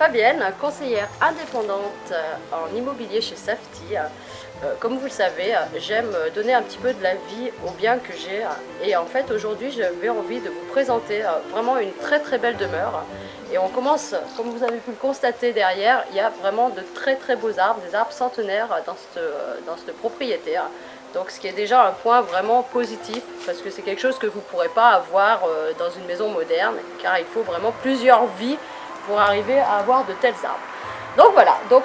Fabienne, conseillère indépendante en immobilier chez Safety. Comme vous le savez, j'aime donner un petit peu de la vie aux biens que j'ai. Et en fait, aujourd'hui, j'avais envie de vous présenter vraiment une très belle demeure. Et on commence, comme vous avez pu le constater derrière, il y a vraiment de très beaux arbres, des arbres centenaires dans cette propriété. Donc ce qui est déjà un point vraiment positif, parce que c'est quelque chose que vous ne pourrez pas avoir dans une maison moderne, car il faut vraiment plusieurs vies pour arriver à avoir de tels arbres. Donc voilà, donc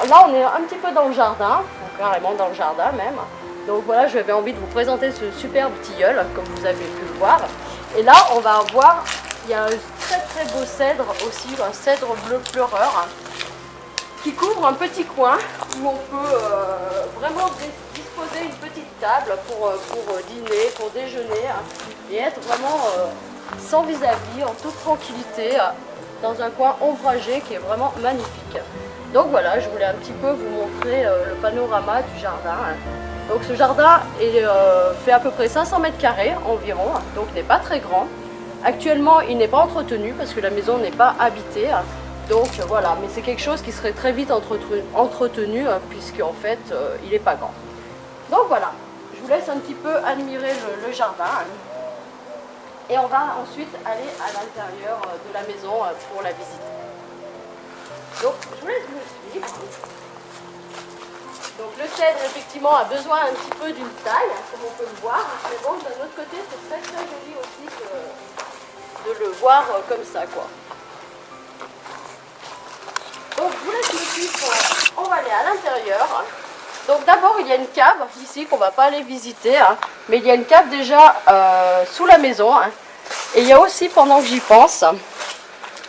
là on est un petit peu dans le jardin, carrément dans le jardin même. Donc voilà, j'avais envie de vous présenter ce superbe tilleul, comme vous avez pu le voir. Et là on va voir, il y a un très beau cèdre aussi, un cèdre bleu pleureur, qui couvre un petit coin où on peut vraiment disposer une petite table pour dîner, pour déjeuner, et être vraiment sans vis-à-vis, en toute tranquillité, dans un coin ombragé qui est vraiment magnifique. Donc voilà, je voulais un petit peu vous montrer le panorama du jardin. Donc ce jardin fait à peu près 500 mètres carrés environ, donc n'est pas très grand. Actuellement, il n'est pas entretenu parce que la maison n'est pas habitée. Donc voilà, mais c'est quelque chose qui serait très vite entretenu puisque en fait, il n'est pas grand. Donc voilà, je vous laisse un petit peu admirer le jardin. Et on va ensuite aller à l'intérieur de la maison pour la visite. Donc je vous laisse me suivre. Donc le cèdre effectivement a besoin un petit peu d'une taille, comme on peut le voir. Mais bon, d'un autre côté, c'est très joli aussi de le voir comme ça, quoi. Donc je vous laisse me suivre, on va aller à l'intérieur. Donc d'abord il y a une cave ici qu'on ne va pas aller visiter, mais il y a une cave déjà sous la maison. Et il y a aussi, pendant que j'y pense,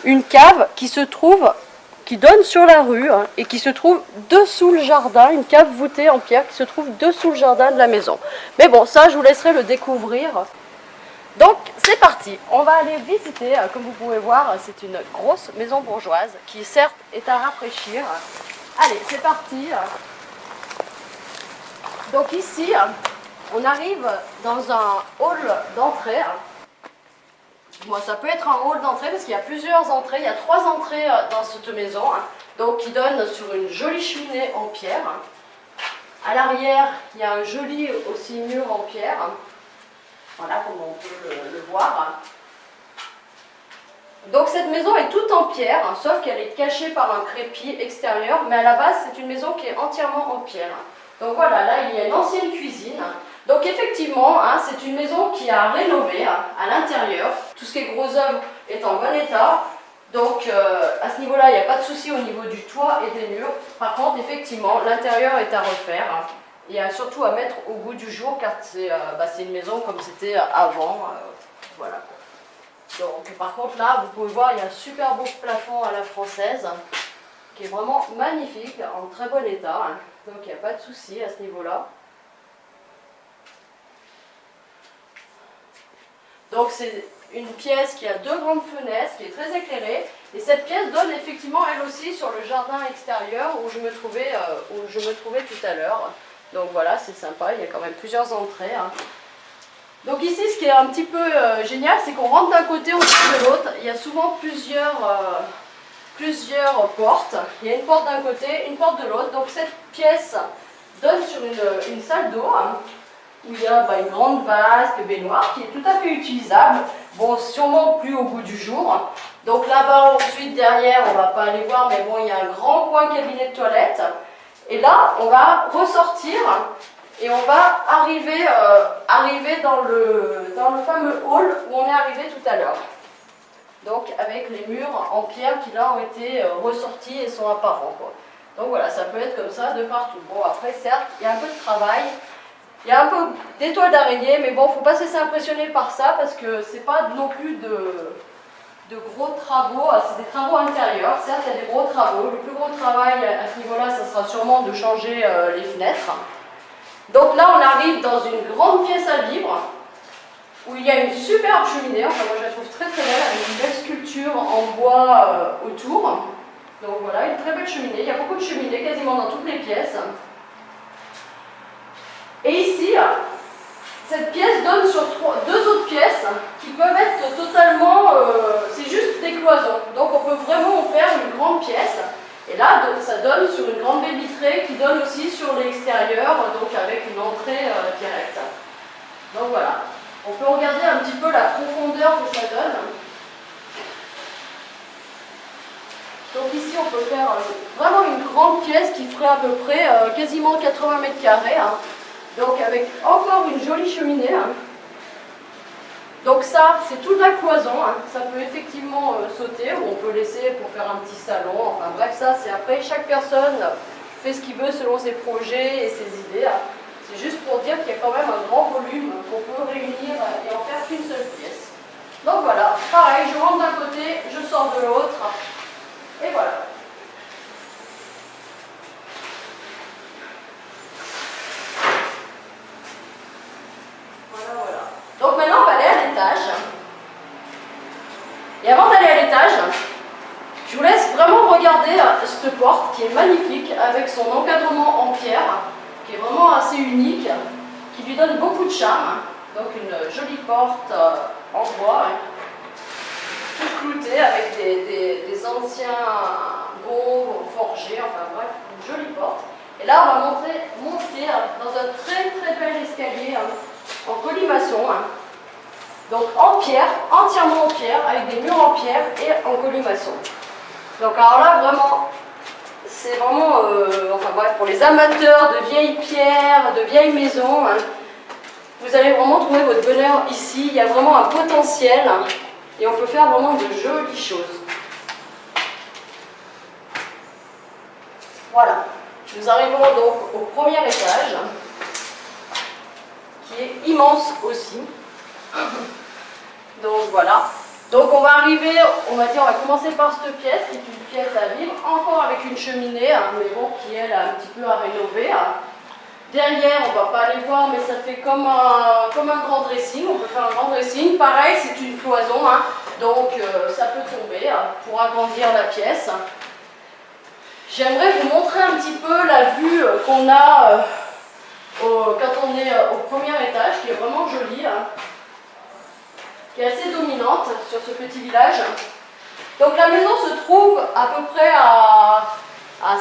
une cave qui donne sur la rue et qui se trouve dessous le jardin, une cave voûtée en pierre qui se trouve dessous le jardin de la maison. Mais bon, ça je vous laisserai le découvrir. Donc c'est parti, on va aller visiter, comme vous pouvez voir, c'est une grosse maison bourgeoise qui certes est à rafraîchir. Allez, c'est parti. Donc ici, on arrive dans un hall d'entrée. Bon, ça peut être un hall d'entrée parce qu'il y a plusieurs entrées, il y a 3 entrées dans cette maison, donc qui donnent sur une jolie cheminée en pierre. À l'arrière, il y a un joli aussi mur en pierre. Voilà, comme on peut le voir. Donc cette maison est toute en pierre, sauf qu'elle est cachée par un crépi extérieur, mais à la base c'est une maison qui est entièrement en pierre. Donc voilà, là il y a une ancienne cuisine. Donc effectivement, c'est une maison qui a rénové à l'intérieur. Tout ce qui est gros œuvre est en bon état. Donc à ce niveau-là, il n'y a pas de souci au niveau du toit et des murs. Par contre, effectivement, l'intérieur est à refaire. Il y a surtout à mettre au goût du jour car c'est une maison comme c'était avant. Voilà. Donc, par contre là, vous pouvez voir, il y a un super beau plafond à la française qui est vraiment magnifique, en très bon état. Donc il n'y a pas de souci à ce niveau-là. Donc c'est une pièce qui a 2 grandes fenêtres, qui est très éclairée. Et cette pièce donne effectivement elle aussi sur le jardin extérieur où je me trouvais tout à l'heure. Donc voilà, c'est sympa, il y a quand même plusieurs entrées. Donc ici, ce qui est un petit peu génial, c'est qu'on rentre d'un côté au-dessus de l'autre. Il y a souvent plusieurs portes. Il y a une porte d'un côté, une porte de l'autre. Donc cette pièce donne sur une salle d'eau où il y a une grande vasque baignoire qui est tout à fait utilisable. Bon, sûrement plus au goût du jour. Donc là-bas, ensuite, derrière, on ne va pas aller voir, mais bon, il y a un grand coin cabinet de toilette. Et là, on va ressortir et on va arriver dans le fameux hall où on est arrivé tout à l'heure. Donc avec les murs en pierre qui là ont été ressortis et sont apparents, quoi. Donc voilà, ça peut être comme ça de partout. Bon, après certes, il y a un peu de travail, il y a un peu d'étoiles d'araignée, mais bon, il ne faut pas se laisser impressionner par ça parce que c'est pas non plus de gros travaux, c'est des travaux intérieurs. Certes, il y a des gros travaux. Le plus gros travail à ce niveau-là, ça sera sûrement de changer les fenêtres. Donc là, on arrive dans une grande pièce à vivre où il y a une superbe cheminée. Enfin, moi, je la trouve très belle avec une belle sculpture en bois autour. Donc voilà, une très belle cheminée. Il y a beaucoup de cheminées quasiment dans toutes les pièces. Et ici, Cette pièce donne sur deux autres pièces qui peuvent être totalement, c'est juste des cloisons. Donc on peut vraiment en faire une grande pièce. Et là, ça donne sur une grande baie vitrée qui donne aussi sur l'extérieur, donc avec une entrée directe. Donc voilà. On peut regarder un petit peu la profondeur que ça donne. Donc ici, on peut faire vraiment une grande pièce qui ferait à peu près quasiment 80 mètres carrés. Hein. Donc avec encore une jolie cheminée. Hein. Donc ça, c'est toute la cloison. Hein. Ça peut effectivement sauter ou on peut laisser pour faire un petit salon. Enfin bref, ça, c'est après, chaque personne fait ce qu'il veut selon ses projets et ses idées. Hein. C'est juste pour dire qu'il y a quand même un grand volume qu'on peut réunir et en faire qu'une seule pièce. Donc voilà, pareil, je rentre d'un côté, je sors de l'autre. Et voilà. Voilà. Donc maintenant, on va aller à l'étage. Et avant d'aller à l'étage, je vous laisse vraiment regarder cette porte qui est magnifique avec son encadrement en pierre, qui est vraiment assez unique, qui lui donne beaucoup de charme. Donc une jolie porte en bois. Tout clouté avec des anciens gonds forgés, enfin bref, une jolie porte. Et là, on va monter dans un très très bel escalier en colimaçon. Donc en pierre, entièrement en pierre, avec des murs en pierre et en colimaçon. Donc alors là, vraiment, c'est vraiment, enfin bref, pour les amateurs de vieilles pierres, de vieilles maisons, vous allez vraiment trouver votre bonheur ici. Il y a vraiment un potentiel. Et on peut faire vraiment de jolies choses. Voilà. Nous arrivons donc au premier étage, qui est immense aussi. Donc voilà. Donc on va arriver, on va commencer par cette pièce, qui est une pièce à vivre, encore avec une cheminée, mais bon, qui elle a un petit peu à rénover. Derrière, on ne va pas aller voir, mais ça fait comme un grand dressing. On peut faire un grand dressing. Pareil, c'est une cloison, donc ça peut tomber pour agrandir la pièce. J'aimerais vous montrer un petit peu la vue qu'on a quand on est au premier étage, qui est vraiment jolie, qui est assez dominante sur ce petit village. Donc la maison se trouve à peu près à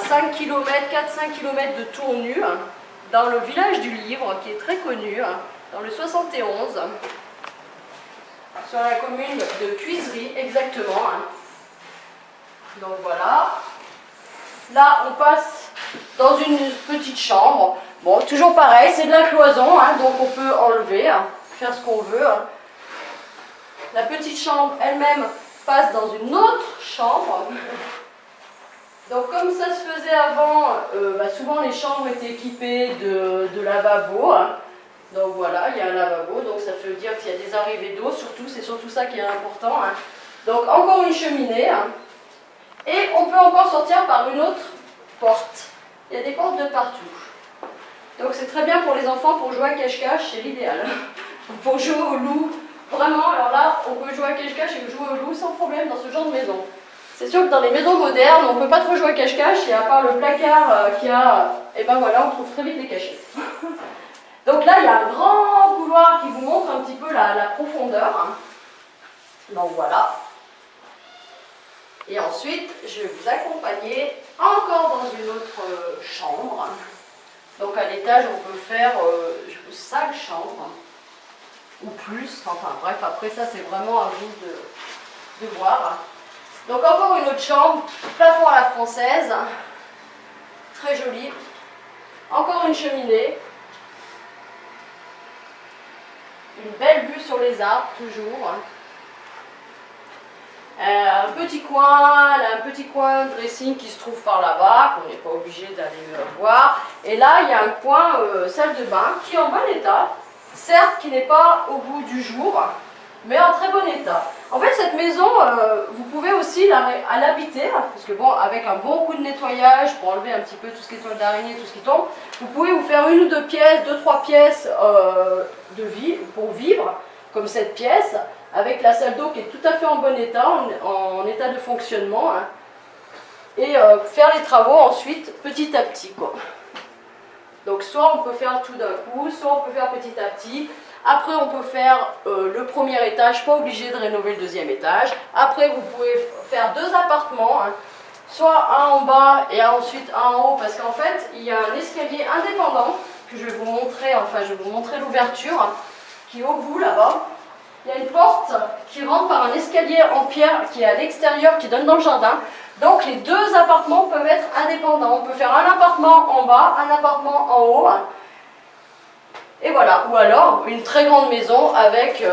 5 km, 4-5 km de Tournu, dans le village du Livre, qui est très connu, dans le 71, sur la commune de Cuisery, exactement. Donc voilà. Là, on passe dans une petite chambre. Bon, toujours pareil, c'est de la cloison, donc on peut enlever, faire ce qu'on veut. La petite chambre elle-même passe dans une autre chambre. Donc comme ça se faisait avant, souvent les chambres étaient équipées de lavabo. Donc voilà, il y a un lavabo, donc ça veut dire qu'il y a des arrivées d'eau, surtout, c'est surtout ça qui est important. Donc encore une cheminée. Et on peut encore sortir par une autre porte. Il y a des portes de partout. Donc c'est très bien pour les enfants, pour jouer à cache-cache, c'est l'idéal. Pour jouer au loup, vraiment, alors là, on peut jouer à cache-cache et jouer au loup sans problème dans ce genre de maison. C'est sûr que dans les maisons modernes, on ne peut pas trop jouer à cache-cache, et à part le placard qu'il y a, et ben voilà, on trouve très vite des cachettes. Donc là, il y a un grand couloir qui vous montre un petit peu la profondeur. Donc voilà. Et ensuite, je vais vous accompagner encore dans une autre chambre. Donc à l'étage, on peut faire 5 chambres, ou plus, enfin bref, après ça, c'est vraiment à vous de voir. Donc encore une autre chambre, plafond à la française, très jolie. Encore une cheminée. Une belle vue sur les arbres, toujours. Un petit coin dressing qui se trouve par là-bas, qu'on n'est pas obligé d'aller voir. Et là, il y a un coin salle de bain qui est en bon état. Certes, qui n'est pas au bout du jour, mais en très bon état. En fait, cette maison, vous pouvez aussi l'habiter, parce que bon, avec un bon coup de nettoyage, pour enlever un petit peu tout ce qui est toile d'araignée, tout ce qui tombe, vous pouvez vous faire 1 ou 2 pièces, 2-3 pièces pour vivre, comme cette pièce, avec la salle d'eau qui est tout à fait en bon état, en état de fonctionnement, et faire les travaux ensuite petit à petit, quoi. Donc soit on peut faire tout d'un coup, soit on peut faire petit à petit. Après on peut faire le premier étage, pas obligé de rénover le deuxième étage. Après vous pouvez faire 2 appartements, hein. Soit un en bas et ensuite un en haut, parce qu'en fait il y a un escalier indépendant que je vais vous montrer, enfin je vais vous montrer l'ouverture, hein, qui est au bout là-bas. Il y a une porte qui rentre par un escalier en pierre qui est à l'extérieur, qui donne dans le jardin. Donc les 2 appartements peuvent être indépendants. On peut faire un appartement en bas, un appartement en haut. Et voilà. Ou alors une très grande maison avec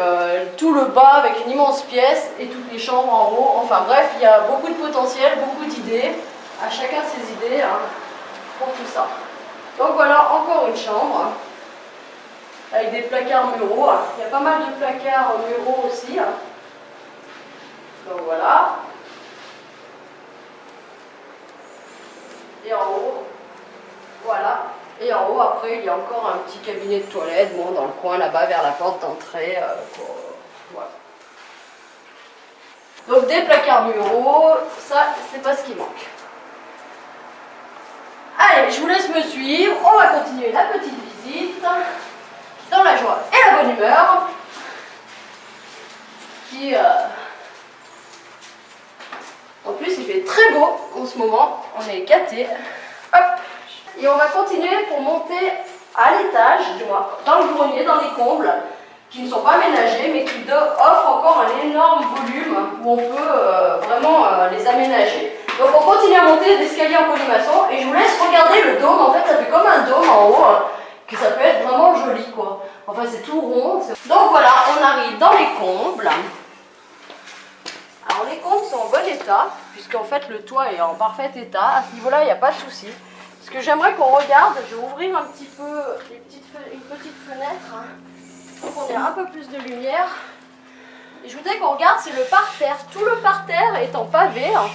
tout le bas, avec une immense pièce et toutes les chambres en haut. Enfin bref, il y a beaucoup de potentiel, beaucoup d'idées. À chacun ses idées, hein, pour tout ça. Donc voilà, encore une chambre. Avec des placards muraux. Il y a pas mal de placards muraux aussi. Donc voilà. Et en haut, voilà. Et en haut, après, il y a encore un petit cabinet de toilette, bon, dans le coin là-bas, vers la porte d'entrée. Voilà. Donc des placards muraux, ça, c'est pas ce qui manque. Allez, je vous laisse me suivre. On va continuer la petite visite. Dans la joie et la bonne humeur. En plus, il fait très beau en ce moment. On est gâtés. Hop. Et on va continuer pour monter à l'étage, du moins dans le grenier, dans les combles, qui ne sont pas aménagés, mais qui offrent encore un énorme volume où on peut vraiment les aménager. Donc on continue à monter l'escalier en colimaçon et je vous laisse regarder le dôme. En fait, ça fait comme un dôme en haut, hein, que ça peut être vraiment joli, quoi. Enfin, c'est tout rond. Donc voilà, on arrive dans les combles. Alors les combles sont en bon état, puisqu'en fait le toit est en parfait état. À ce niveau-là, il n'y a pas de souci. Ce que j'aimerais qu'on regarde, je vais ouvrir un petit peu une petite fenêtre, hein, pour qu'on ait un peu plus de lumière. Et je voudrais qu'on regarde, c'est le parterre. Tout le parterre est en pavé, hein.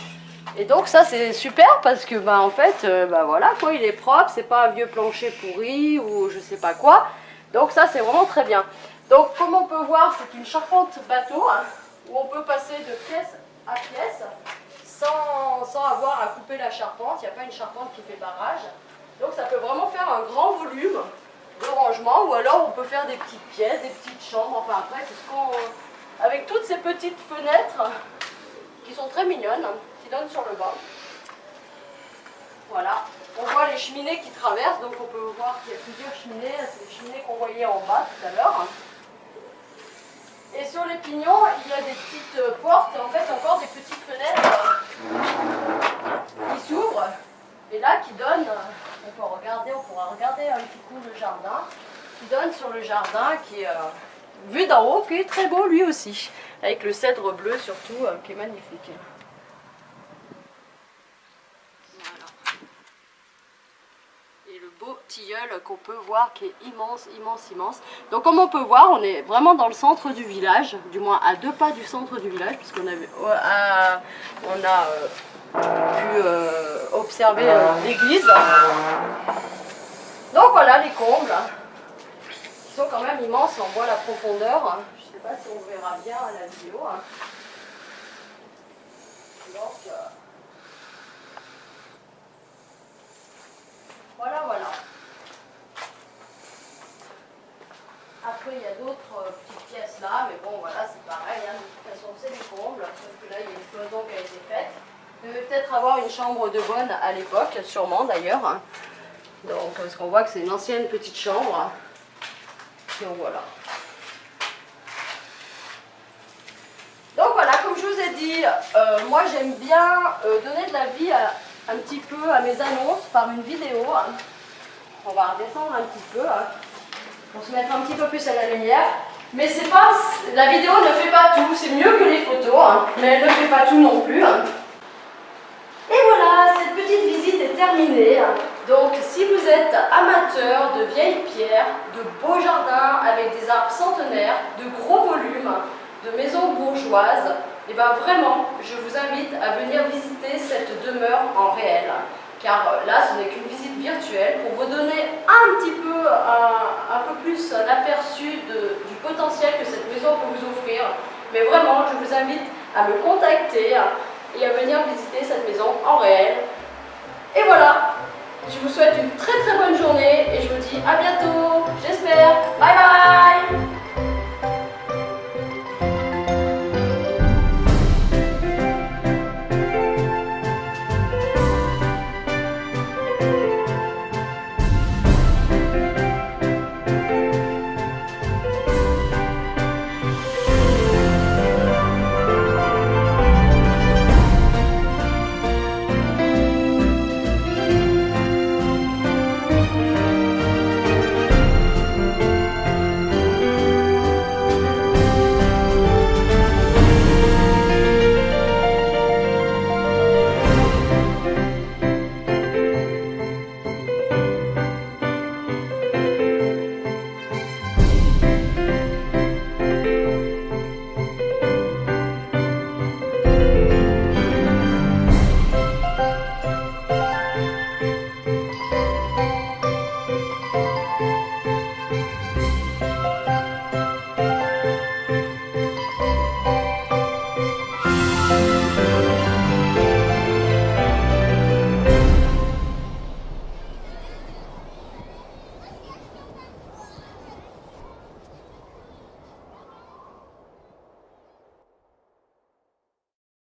Et donc ça c'est super parce que en fait voilà quoi, il est propre, c'est pas un vieux plancher pourri ou je sais pas quoi. Donc ça c'est vraiment très bien. Donc comme on peut voir, c'est une charpente bateau, hein, où on peut passer de pièce à pièce sans avoir à couper la charpente. Il n'y a pas une charpente qui fait barrage. Donc ça peut vraiment faire un grand volume de rangement, ou alors on peut faire des petites pièces, des petites chambres. Enfin après c'est ce qu'on... Avec toutes ces petites fenêtres qui sont très mignonnes, qui donnent sur le bas. Voilà. On voit les cheminées qui traversent, donc on peut voir qu'il y a plusieurs cheminées. C'est les cheminées qu'on voyait en bas tout à l'heure. Et sur les pignons, il y a des petites portes, en fait encore des petites fenêtres qui s'ouvrent. Et là qui donnent, on pourra regarder un petit coup le jardin, qui donne sur le jardin qui est vu d'en haut, qui est très beau lui aussi. Avec le cèdre bleu surtout, qui est magnifique. Beau tilleul qu'on peut voir qui est immense, immense, immense. Donc comme on peut voir, on est vraiment dans le centre du village, du moins à 2 pas du centre du village, puisqu'on a pu observer l'église. Donc voilà les combles, qui sont quand même immenses, on voit la profondeur. Je ne sais pas si on verra bien à la vidéo. Donc, voilà. Après, il y a d'autres petites pièces là, mais bon, voilà, c'est pareil. Hein, de toute façon, c'est des combles. Sauf que là, il y a une cloison qui a été faite. Il devait peut-être avoir une chambre de bonne à l'époque, sûrement d'ailleurs. Hein. Donc, parce qu'on voit que c'est une ancienne petite chambre. Donc, voilà. Donc, voilà, comme je vous ai dit, moi, j'aime bien donner de la vie un petit peu à mes annonces par une vidéo. Hein. On va redescendre un petit peu pour se mettre un petit peu plus à la lumière. Mais c'est pas, la vidéo ne fait pas tout, c'est mieux que les photos, mais elle ne fait pas tout non plus. Et voilà, cette petite visite est terminée. Donc si vous êtes amateur de vieilles pierres, de beaux jardins avec des arbres centenaires, de gros volumes, de maisons bourgeoises, et bien vraiment, je vous invite à venir visiter cette demeure en réel. Car là, ce n'est qu'une visite virtuelle pour vous donner un petit peu, un peu plus un aperçu du potentiel que cette maison peut vous offrir. Mais vraiment, je vous invite à me contacter et à venir visiter cette maison en réel. Et voilà, je vous souhaite une très très bonne journée et je vous dis à bientôt.